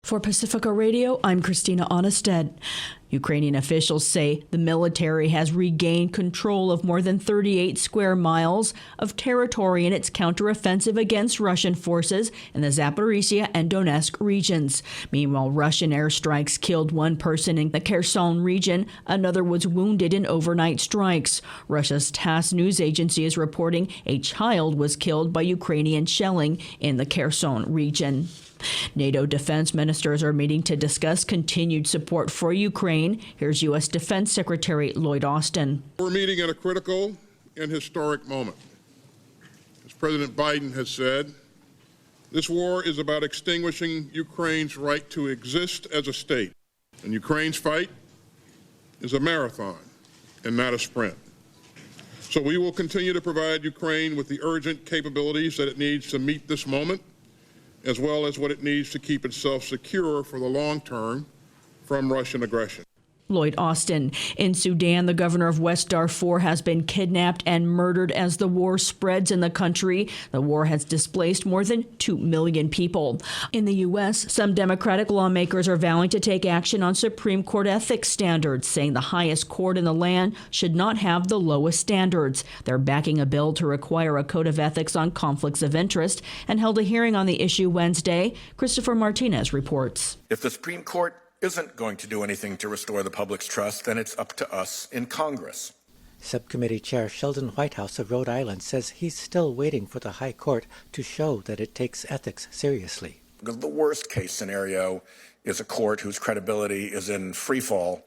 For Pacifica Radio, I'm Christina Onnested. Ukrainian officials say the military has regained control of more than 38 square miles of territory in its counteroffensive against Russian forces in the Zaporizhia and Donetsk regions. Meanwhile, Russian airstrikes killed one person in the Kherson region. Another was wounded in overnight strikes. Russia's TASS news agency is reporting a child was killed by Ukrainian shelling in the Kherson region. NATO defense ministers are meeting to discuss continued support for Ukraine. Here's U.S. Defense Secretary Lloyd Austin. We're meeting at a critical and historic moment. As President Biden has said, this war is about extinguishing Ukraine's right to exist as a state. And Ukraine's fight is a marathon and not a sprint. So we will continue to provide Ukraine with the urgent capabilities that it needs to meet this moment, as well as what it needs to keep itself secure for the long term from Russian aggression. Lloyd Austin. In Sudan, the governor of West Darfur has been kidnapped and murdered as the war spreads in the country. The war has displaced more than 2 million people. In the U.S., some Democratic lawmakers are vowing to take action on Supreme Court ethics standards, saying the highest court in the land should not have the lowest standards. They're backing a bill to require a code of ethics on conflicts of interest and held a hearing on the issue Wednesday. Christopher Martinez reports. If the Supreme Court isn't going to do anything to restore the public's trust, then it's up to us in Congress. Subcommittee Chair Sheldon Whitehouse of Rhode Island says he's still waiting for the High Court to show that it takes ethics seriously. Because the worst case scenario is a court whose credibility is in free fall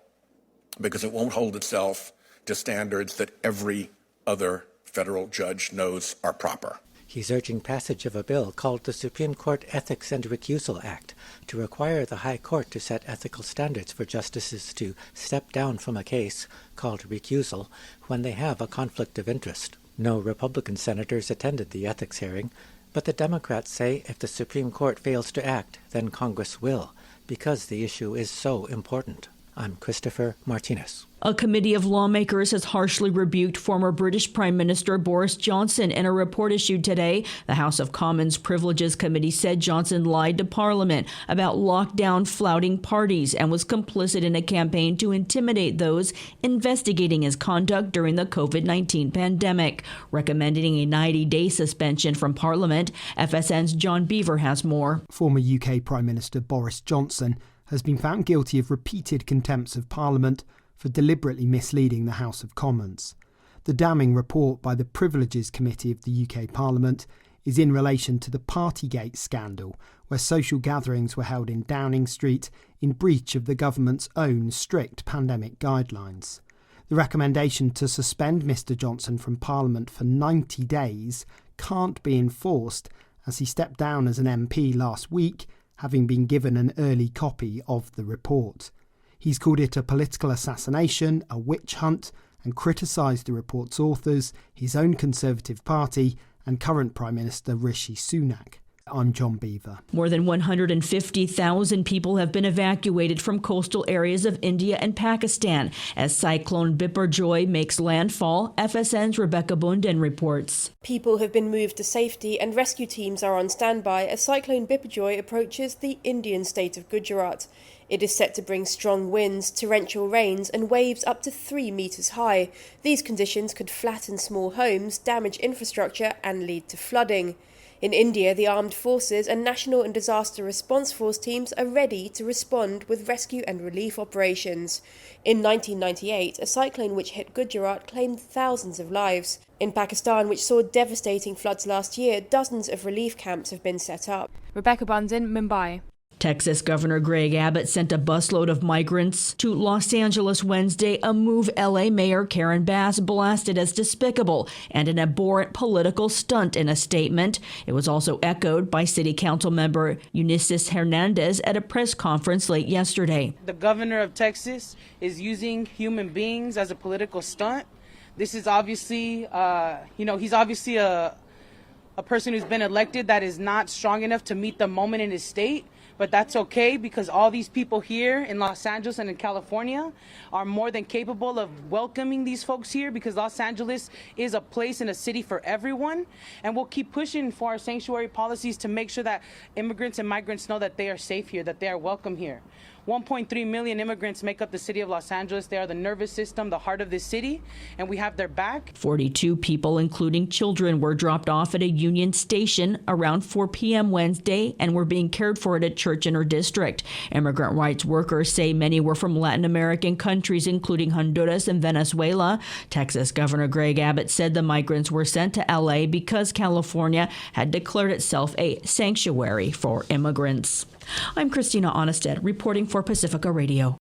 because it won't hold itself to standards that every other federal judge knows are proper. He's urging passage of a bill called the Supreme Court Ethics and Recusal Act to require the High Court to set ethical standards for justices to step down from a case, called recusal, when they have a conflict of interest. No Republican senators attended the ethics hearing, but the Democrats say if the Supreme Court fails to act, then Congress will, because the issue is so important. I'm Christopher Martinez. A committee of lawmakers has harshly rebuked former British Prime Minister Boris Johnson in a report issued today. The House of Commons Privileges Committee said Johnson lied to Parliament about lockdown-flouting parties and was complicit in a campaign to intimidate those investigating his conduct during the COVID-19 pandemic, recommending a 90-day suspension from Parliament. FSN's John Beaver has more. Former UK Prime Minister Boris Johnson has been found guilty of repeated contempts of Parliament for deliberately misleading the House of Commons. The damning report by the Privileges Committee of the UK Parliament is in relation to the Partygate scandal, where social gatherings were held in Downing Street in breach of the government's own strict pandemic guidelines. The recommendation to suspend Mr Johnson from Parliament for 90 days can't be enforced as he stepped down as an MP last week, having been given an early copy of the report. He's called it a political assassination, a witch hunt, and criticised the report's authors, his own Conservative Party, and current Prime Minister Rishi Sunak. I'm John Beaver. More than 150,000 people have been evacuated from coastal areas of India and Pakistan as Cyclone Biparjoy makes landfall. FSN's Rebecca Bunden reports. People have been moved to safety and rescue teams are on standby as Cyclone Biparjoy approaches the Indian state of Gujarat. It is set to bring strong winds, torrential rains and waves up to 3 metres high. These conditions could flatten small homes, damage infrastructure and lead to flooding. In India, the armed forces and National and Disaster Response Force teams are ready to respond with rescue and relief operations. In 1998, a cyclone which hit Gujarat claimed thousands of lives. In Pakistan, which saw devastating floods last year, dozens of relief camps have been set up. Rebecca Bunden, Mumbai. Texas Governor Greg Abbott sent a busload of migrants to Los Angeles Wednesday, a move LA Mayor Karen Bass blasted as despicable and an abhorrent political stunt in a statement. It was also echoed by City Council member Eunice Hernandez at a press conference late yesterday. The governor of Texas is using human beings as a political stunt. This is obviously, he's obviously a person who's been elected that is not strong enough to meet the moment in his state. But that's okay, because all these people here in Los Angeles and in California are more than capable of welcoming these folks here, because Los Angeles is a place and a city for everyone. And we'll keep pushing for our sanctuary policies to make sure that immigrants and migrants know that they are safe here, that they are welcome here. 1.3 million immigrants make up the city of Los Angeles. They are the nervous system, the heart of this city, and we have their back. 42 people, including children, were dropped off at a Union Station around 4 p.m. Wednesday and were being cared for at a church in her district. Immigrant rights workers say many were from Latin American countries, including Honduras and Venezuela. Texas Governor Greg Abbott said the migrants were sent to L.A. because California had declared itself a sanctuary for immigrants. I'm Christina Onnested, reporting for Pacifica Radio.